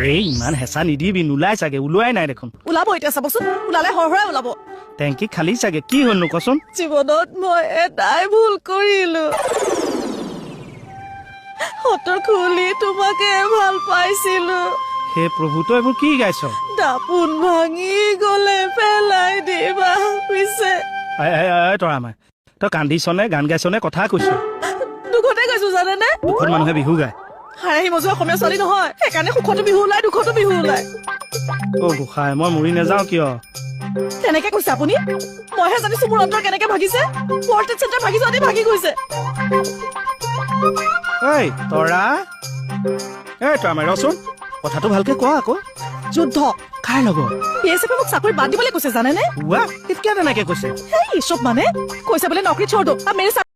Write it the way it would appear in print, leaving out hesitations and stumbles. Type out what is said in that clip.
এই ইমান হেঁচা নিদিবি নোলাই চাগে ওলোৱাই নাই দেখোন ওলাব এতিয়া চাবচোন ওলালে হৰহৰাই ওলাব টেংকি খালি চাগে কি হলনো কচোন জীৱনত মই এটাই ভুল কৰিলো হতৰ খুলি তোমাকে ভাল পাইছিলো হে প্ৰভু তই এইবোৰ কি গাইছ দাপোন ভাঙি গলে পেলাই দিবা পিছে তৰা মাই তই কান্দিছনে গান গাইছনে কথা কৈছ দুখতে কৈছো জানেনে দুখন মানুহে বিহু গায় হাৰাহি মজুৱা অসমীয়া ছোৱালী নহয় সেইকাৰণে সুখতো বিহু ওলাই দুখতো বিহু ওলাই অ গোসাঁই মই মৰি নাযাওঁ কিয় তেনেকে কৈছে আপুনি মইহে জানিছো মোৰ অন্তৰ কেনেকে ভাগিছে পৰ্টেট চেণ্টাৰ ভাগি যোৱাতে ভাগি গৈছে ঐ তৰা তৰা মাই ৰচোন কথাটো ভালকে কোৱা আকৌ যুদ্ধ কাৰ লগত বিএছএফে মোক চাকৰি বাদ দিবলৈ কৈছে জানেনে ৱা কেতিয়া তেনেকে কৈছে এই চব মানে কৈছে বোলে নকৰি छोड़ दो अब मेरे साथ